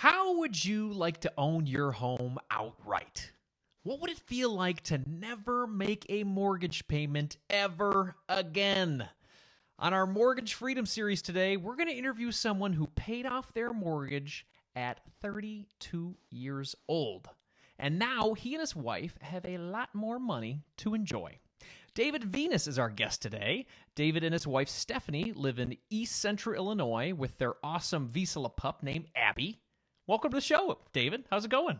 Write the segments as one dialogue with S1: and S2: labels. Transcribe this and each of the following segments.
S1: How would you like to own your home outright? What would it feel like to never make a mortgage payment ever again? On our Mortgage Freedom series today, we're going to interview someone who paid off their mortgage at 32 years old. And now he and his wife have a lot more money to enjoy. David Venis is our guest today. David and his wife Stephanie live in East Central Illinois with their awesome Vizsla pup named Abby. Welcome to the show, David. How's it going?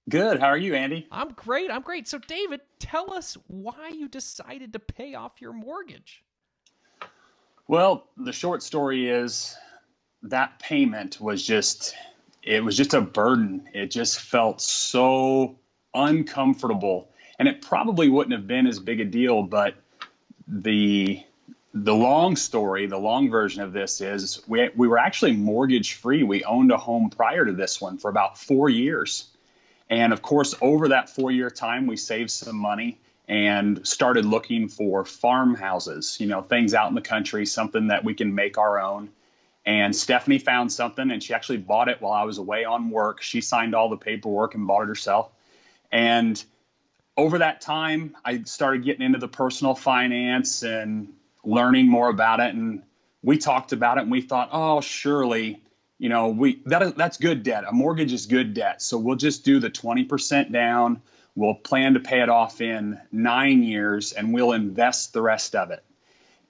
S2: Good. How are you, Andy?
S1: I'm great. So, David, tell us why you decided to pay off your mortgage.
S2: Well, the short story is that payment was just a burden. It just felt so uncomfortable. And it probably wouldn't have been as big a deal, but the long story, the long version of this is we were actually mortgage free. We owned a home prior to this one for about 4 years. And of course, over that 4-year time, we saved some money and started looking for farmhouses, things out in the country, something that we can make our own. And Stephanie found something, and she actually bought it while I was away on work. She signed all the paperwork and bought it herself. And over that time, I started getting into the personal finance and learning more about it. And we talked about it and we thought, oh, surely, that's good debt. A mortgage is good debt. So we'll just do the 20% down. We'll plan to pay it off in 9 years and we'll invest the rest of it.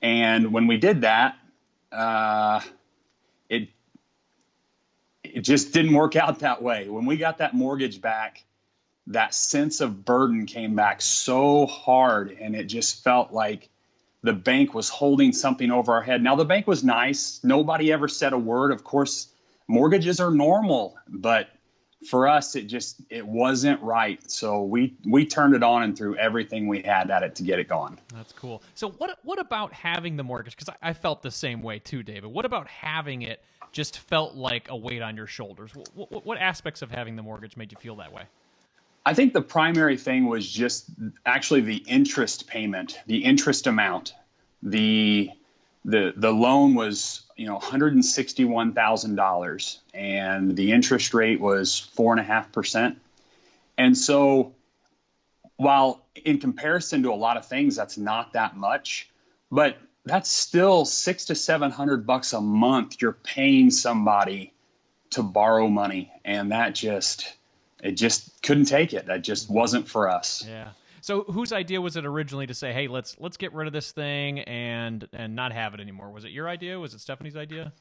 S2: And when we did that, it just didn't work out that way. When we got that mortgage back, that sense of burden came back so hard, and it just felt like the bank was holding something over our head. Now, the bank was nice. Nobody ever said a word. Of course, mortgages are normal, but for us, it wasn't right. So we turned it on and threw everything we had at it to get it going.
S1: That's cool. So what about having the mortgage? Because I felt the same way too, David. What about having it just felt like a weight on your shoulders? What aspects of having the mortgage made you feel that way?
S2: I think the primary thing was just actually the interest payment, the interest amount. The loan was, $161,000, and the interest rate was 4.5%. And so while in comparison to a lot of things, that's not that much, but that's still $600 to $700 a month you're paying somebody to borrow money, and it just couldn't take it. That just wasn't for us.
S1: Yeah. So whose idea was it originally to say, hey, let's get rid of this thing and not have it anymore? Was it your idea? Was it Stephanie's idea?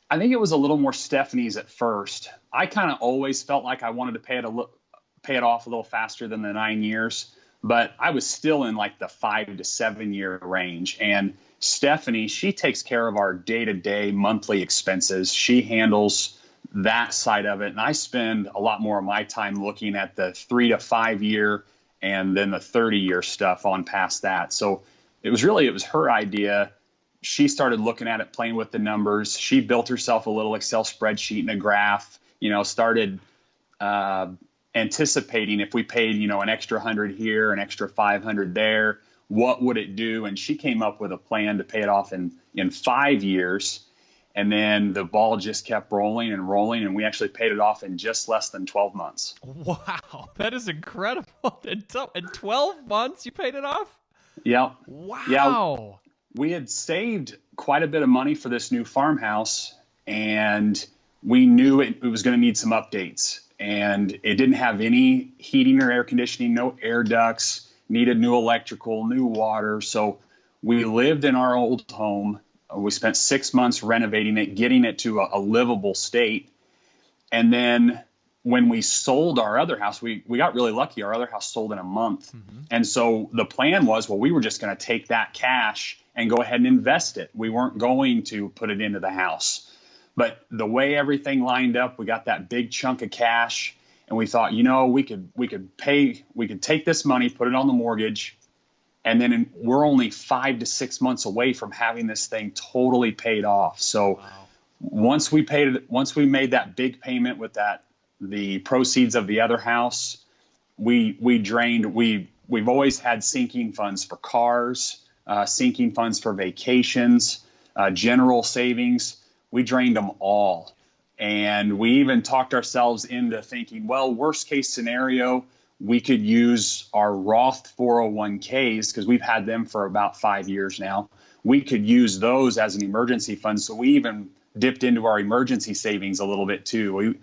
S2: I think it was a little more Stephanie's at first. I kind of always felt like I wanted to pay it off a little faster than the 9 years, but I was still in like the 5 to 7 year range. And Stephanie, she takes care of our day-to-day monthly expenses. She handles that side of it. And I spend a lot more of my time looking at the 3 to 5 year and then the 30-year stuff on past that. So it was her idea. She started looking at it, playing with the numbers. She built herself a little Excel spreadsheet and a graph, started anticipating if we paid, an extra 100 here, an extra 500 there, what would it do? And she came up with a plan to pay it off in 5 years. And then the ball just kept rolling, and we actually paid it off in just less than 12 months.
S1: Wow, that is incredible. In 12 months, you paid it off?
S2: Yep.
S1: Wow.
S2: Yeah, we had saved quite a bit of money for this new farmhouse, and we knew it was going to need some updates. And it didn't have any heating or air conditioning, no air ducts, needed new electrical, new water. So we lived in our old home. We spent 6 months renovating it, getting it to a livable state. And then when we sold our other house, we got really lucky. Our other house sold in a month. Mm-hmm. And so the plan was, we were just going to take that cash and go ahead and invest it. We weren't going to put it into the house. But the way everything lined up, we got that big chunk of cash, and we thought, we could take this money, put it on the mortgage, and then we're only 5 to 6 months away from having this thing totally paid off. So wow. Once we made that big payment with the proceeds of the other house, we've always had sinking funds for cars, sinking funds for vacations, general savings. We drained them all. And we even talked ourselves into thinking, well, worst case scenario, we could use our Roth 401ks, because we've had them for about 5 years now. We could use those as an emergency fund. So we even dipped into our emergency savings a little bit too.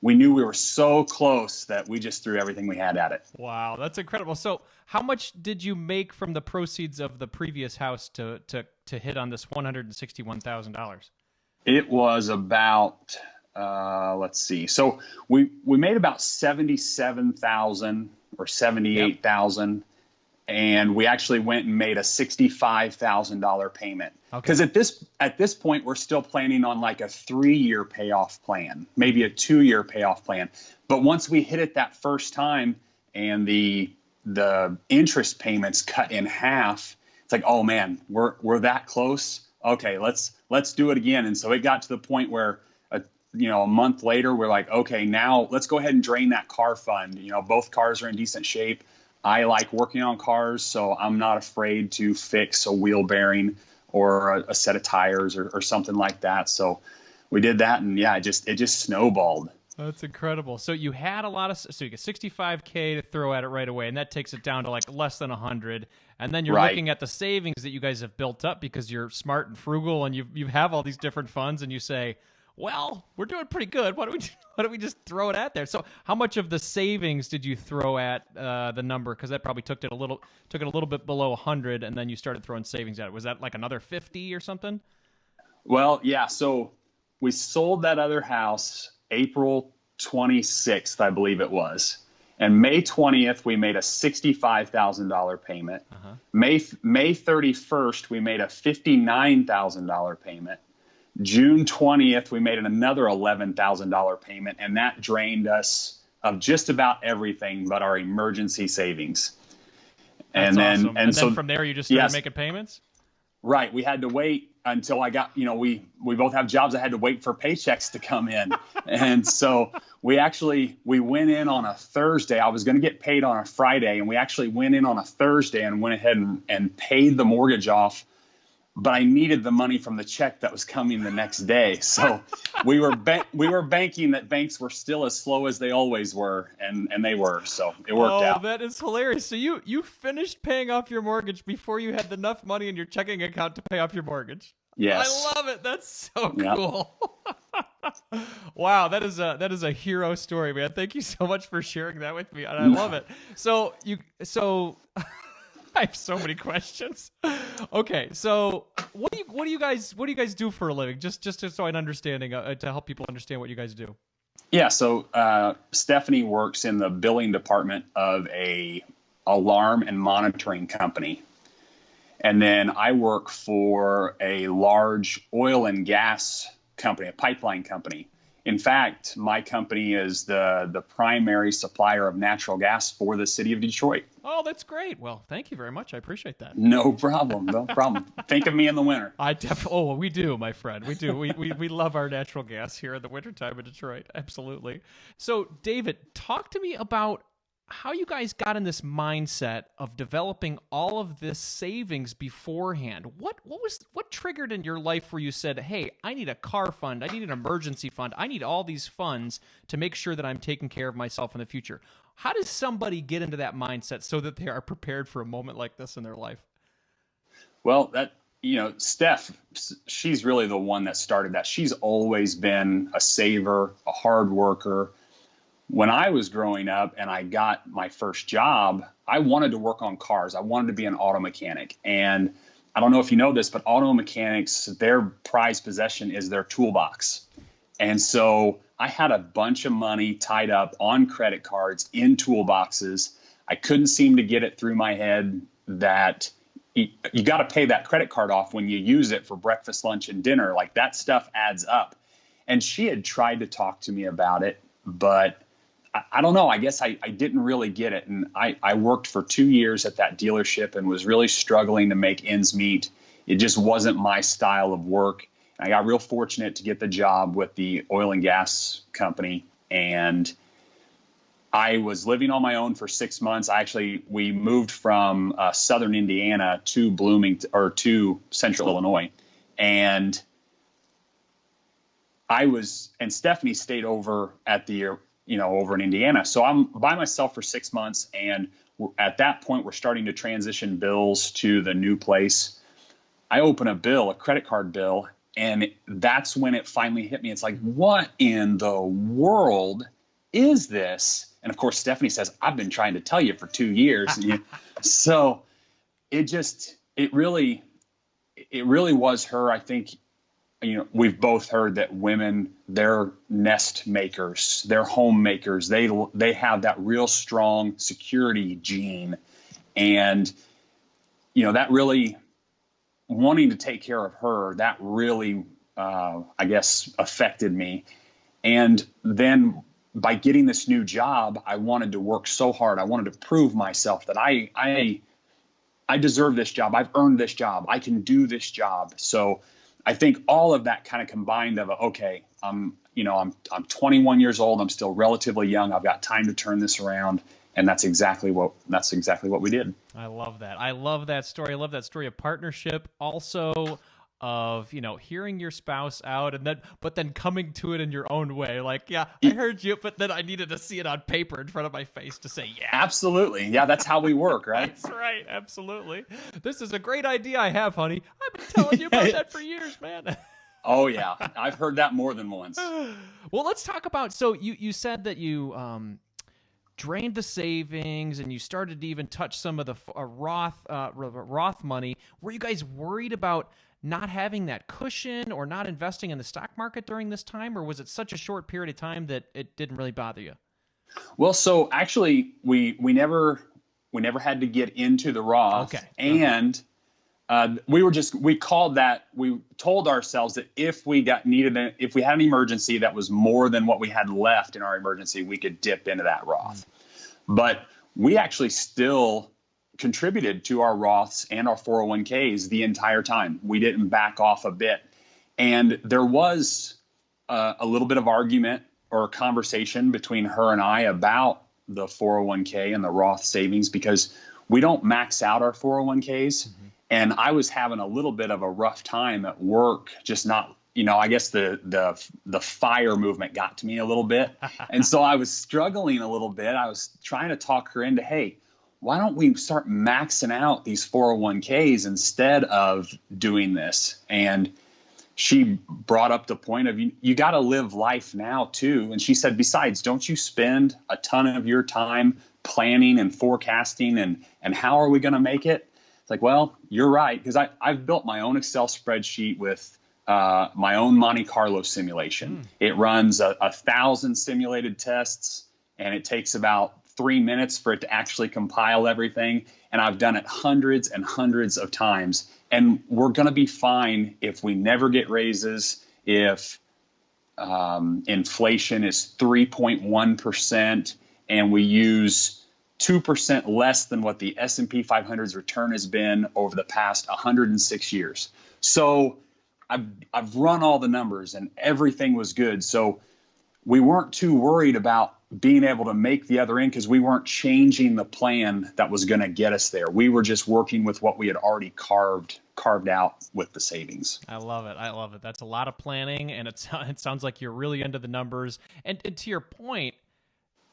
S2: We knew we were so close that we just threw everything we had at it.
S1: Wow, that's incredible. So how much did you make from the proceeds of the previous house to hit on this $161,000?
S2: It was about, let's see. So we made about 77,000 or 78,000. And we actually went and made a $65,000 payment. Because at this point, we're still planning on like a 3-year payoff plan, maybe a 2-year payoff plan. But once we hit it that first time and the interest payments cut in half, it's like, oh man, we're that close. Okay, let's do it again. And so it got to the point where a month later, we're like, okay, now let's go ahead and drain that car fund. Both cars are in decent shape. I like working on cars, so I'm not afraid to fix a wheel bearing or a set of tires or something like that. So we did that, and yeah, it just snowballed.
S1: That's incredible. So you had so you get $65K to throw at it right away, and that takes it down to like less than 100. And then you're looking at the savings that you guys have built up because you're smart and frugal, and you have all these different funds, and you say, well, we're doing pretty good. Why don't we just throw it out there? So how much of the savings did you throw at the number? Because that probably took it a little bit below 100, and then you started throwing savings at it. Was that like another 50 or something?
S2: Well, yeah. So we sold that other house April 26th, I believe it was. And May 20th, we made a $65,000 payment. Uh-huh. May 31st, we made a $59,000 payment. June 20th, we made another $11,000 payment, and that drained us of just about everything but our emergency savings.
S1: That's awesome. And then from there, you just started making payments?
S2: Right. We had to wait until I got, we both have jobs. I had to wait for paychecks to come in. And so we went in on a Thursday. I was going to get paid on a Friday, and we actually went in on a Thursday and went ahead and paid the mortgage off. But I needed the money from the check that was coming the next day. So we were banking that banks were still as slow as they always were, and they were. So it worked out.
S1: Oh, that is hilarious. So you finished paying off your mortgage before you had enough money in your checking account to pay off your mortgage.
S2: Yes.
S1: I love it. That's so cool. Wow, that is a hero story, man. Thank you so much for sharing that with me. And I love it. So I have so many questions. Okay, so what do you guys do for a living? Just so I'm understanding, to help people understand what you guys do.
S2: Yeah, so Stephanie works in the billing department of a alarm and monitoring company, and then I work for a large oil and gas company, a pipeline company. In fact, my company is the primary supplier of natural gas for the city of Detroit.
S1: Oh, that's great. Well, thank you very much. I appreciate that.
S2: No problem. No problem. Think of me in the winter.
S1: We do, my friend. We do. We love our natural gas here in the wintertime in Detroit. Absolutely. So, David, talk to me about how you guys got in this mindset of developing all of this savings beforehand. What triggered in your life where you said, hey, I need a car fund, I need an emergency fund, I need all these funds to make sure that I'm taking care of myself in the future? How does somebody get into that mindset so that they are prepared for a moment like this in their life?
S2: Well, Steph, she's really the one that started that. She's always been a saver, a hard worker. When I was growing up and I got my first job, I wanted to work on cars. I wanted to be an auto mechanic. And I don't know if you know this, but auto mechanics, their prized possession is their toolbox. And so I had a bunch of money tied up on credit cards in toolboxes. I couldn't seem to get it through my head that you got to pay that credit card off when you use it for breakfast, lunch, and dinner. Like, that stuff adds up. And she had tried to talk to me about it, but I don't know. I guess I didn't really get it. And I worked for 2 years at that dealership and was really struggling to make ends meet. It just wasn't my style of work. I got real fortunate to get the job with the oil and gas company. And I was living on my own for 6 months. We moved from southern Indiana to Bloomington, or to central Illinois. And and Stephanie stayed over at over in Indiana. So I'm by myself for 6 months. And at that point, we're starting to transition bills to the new place. I open a credit card bill, and that's when it finally hit me. It's like, what in the world is this? And of course, Stephanie says, I've been trying to tell you for 2 years. So it really was her. I think, we've both heard that women, they're nest makers, they're homemakers. They have that real strong security gene. And, that really, wanting to take care of her, that really, I guess, affected me. And then by getting this new job, I wanted to work so hard. I wanted to prove myself that I deserve this job. I've earned this job. I can do this job. So I think all of that kind of combined of, okay, I'm 21 years old. I'm still relatively young. I've got time to turn this around. And that's exactly what we did.
S1: I love that. I love that story. I love that story of partnership. Also of, hearing your spouse out but then coming to it in your own way. Like, yeah, I heard you, but then I needed to see it on paper in front of my face to say, yeah.
S2: Absolutely. Yeah, that's how we work, right?
S1: That's right. Absolutely. This is a great idea I have, honey. I've been telling you about that for years, man.
S2: Oh, yeah. I've heard that more than once.
S1: Well, let's talk about, so you said that you drained the savings and you started to even touch some of the Roth money. Were you guys worried about not having that cushion or not investing in the stock market during this time, or was it such a short period of time that it didn't really bother you?
S2: Well, so actually we never had to get into the Roth.
S1: Okay.
S2: And we told ourselves that if we had an emergency that was more than what we had left in our emergency, we could dip into that Roth. But we actually still contributed to our Roths and our 401ks the entire time. We didn't back off a bit. And there was a little bit of argument or conversation between her and I about the 401k and the Roth savings, because we don't max out our 401ks. Mm-hmm. And I was having a little bit of a rough time at work, just not, I guess the fire movement got to me a little bit. And so I was struggling a little bit. I was trying to talk her into, hey, why don't we start maxing out these 401ks instead of doing this? And she brought up the point of, you got to live life now too. And she said, besides, don't you spend a ton of your time planning and forecasting and how are we going to make it? It's like, well, you're right. Because I've built my own Excel spreadsheet with my own Monte Carlo simulation. It runs 1,000 simulated tests, and it takes about 3 minutes for it to actually compile everything. And I've done it hundreds and hundreds of times. And we're going to be fine if we never get raises, if inflation is 3.1% and we use 2% less than what the S&P 500's return has been over the past 106 years. So I've run all the numbers and everything was good. So we weren't too worried about being able to make the other end because we weren't changing the plan that was going to get us there. We were just working with what we had already carved out with the savings.
S1: I love it. I love it. That's a lot of planning, and it sounds like you're really into the numbers. And to your point,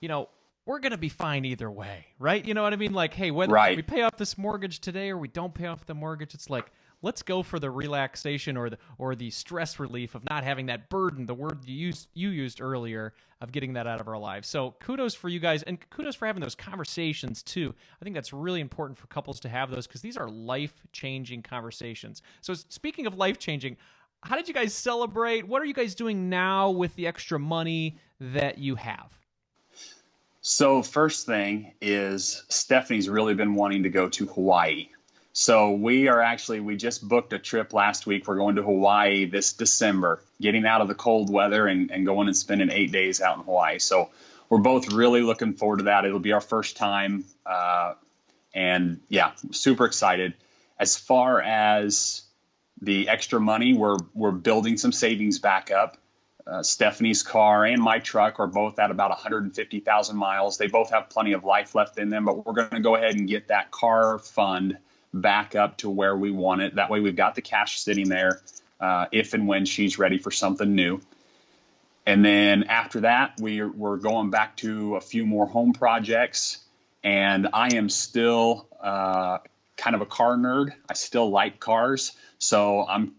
S1: we're going to be fine either way, right? You know what I mean? Like, hey, whether we pay off this mortgage today or we don't pay off the mortgage, it's like, let's go for the relaxation or the stress relief of not having that burden, the word you used earlier, of getting that out of our lives. So kudos for you guys, and kudos for having those conversations too. I think that's really important for couples to have those, because these are life-changing conversations. So speaking of life-changing, how did you guys celebrate? What are you guys doing now with the extra money that you have?
S2: So first thing is Stephanie's really been wanting to go to Hawaii. So we just booked a trip last week. We're going to Hawaii this December, getting out of the cold weather and going and spending 8 days out in Hawaii. So we're both really looking forward to that. It'll be our first time. And yeah, super excited. As far as the extra money, we're building some savings back up. Stephanie's car and my truck are both at about 150,000 miles. They both have plenty of life left in them, but we're going to go ahead and get that car fund back up to where we want it. That way we've got the cash sitting there if and when she's ready for something new. And then after that, we're going back to a few more home projects. And I am still kind of a car nerd. I still like cars. So I'm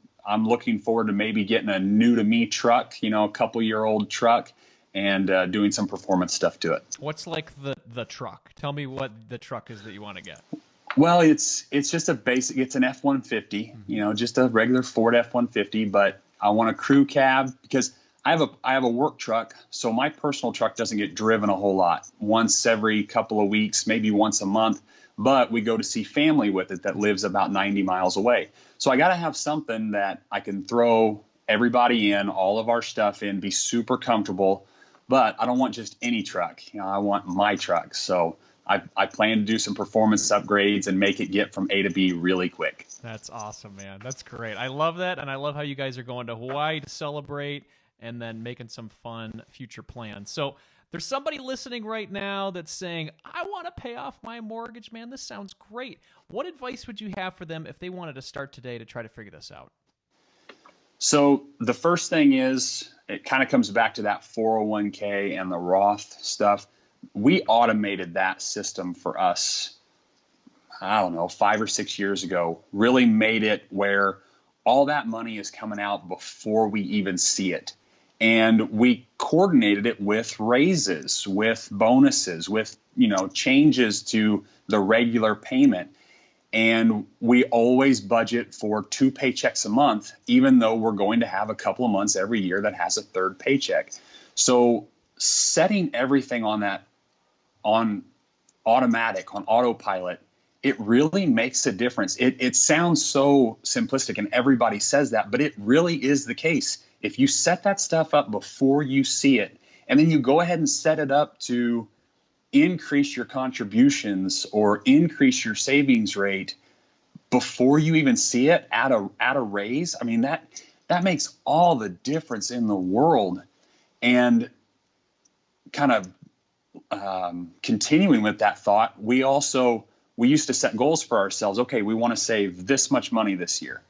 S2: looking forward to maybe getting a new to me truck, a couple-year-old truck, and doing some performance stuff to it.
S1: What's like the truck? Tell me what the truck is that you want to get.
S2: Well, it's just a basic. It's an F-150, just a regular Ford F-150. But I want a crew cab because I have a work truck, so my personal truck doesn't get driven a whole lot. Once every couple of weeks, maybe once a month. But we go to see family with it that lives about 90 miles away. So I got to have something that I can throw everybody in, all of our stuff in, be super comfortable. But I don't want just any truck. I want my truck. So I plan to do some performance upgrades and make it get from A to B really quick.
S1: That's awesome, man. That's great. I love that, and I love how you guys are going to Hawaii to celebrate and then making some fun future plans. So there's somebody listening right now that's saying, I want to pay off my mortgage, man. This sounds great. What advice would you have for them if they wanted to start today to try to figure this out?
S2: So the first thing is, it kind of comes back to that 401k and the Roth stuff. We automated that system for us, I don't know, 5 or 6 years ago, really made it where all that money is coming out before we even see it. And we coordinated it with raises, with bonuses, with, changes to the regular payment. And we always budget for 2 paychecks a month, even though we're going to have a couple of months every year that has a third paycheck. So setting everything on automatic, on autopilot, it really makes a difference. It sounds so simplistic and everybody says that, but it really is the case. If you set that stuff up before you see it, and then you go ahead and set it up to increase your contributions or increase your savings rate before you even see it at a raise, I mean, that makes all the difference in the world. And kind of continuing with that thought, we used to set goals for ourselves. Okay, we want to save this much money this year.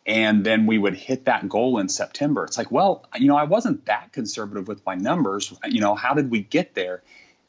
S2: And then we would hit that goal in September. It's like, well, I wasn't that conservative with my numbers. How did we get there?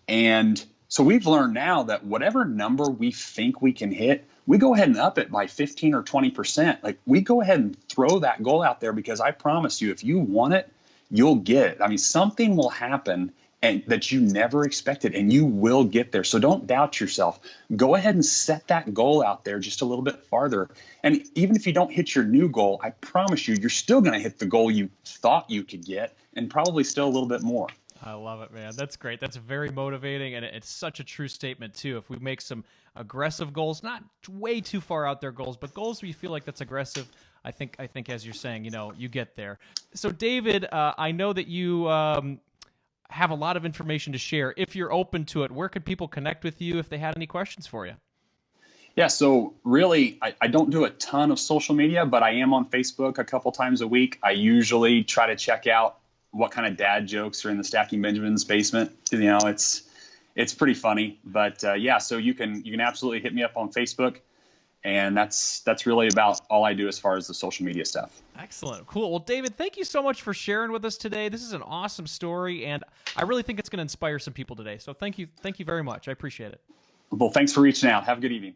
S2: And so we've learned now that whatever number we think we can hit, we go ahead and up it by 15 or 20%. Like, we go ahead and throw that goal out there because I promise you, if you want it, you'll get it. I mean, something will happen and that you never expected, and you will get there. So don't doubt yourself. Go ahead and set that goal out there just a little bit farther. And even if you don't hit your new goal, I promise you, you're still going to hit the goal you thought you could get, and probably still a little bit more.
S1: I love it, man. That's great. That's very motivating, and it's such a true statement, too. If we make some aggressive goals, not way too far out there goals, but goals where you feel like that's aggressive, I think as you're saying, you get there. So, David, I know that you have a lot of information to share. If you're open to it, where could people connect with you if they had any questions for you?
S2: Yeah, so really, I don't do a ton of social media, but I am on Facebook a couple times a week. I usually try to check out what kind of dad jokes are in the Stacking Benjamins basement. It's pretty funny. But yeah, so you can absolutely hit me up on Facebook. And that's really about all I do as far as the social media stuff.
S1: Excellent. Cool. Well, David, thank you so much for sharing with us today. This is an awesome story, and I really think it's going to inspire some people today. So thank you very much. I appreciate it.
S2: Well, thanks for reaching out. Have a good evening.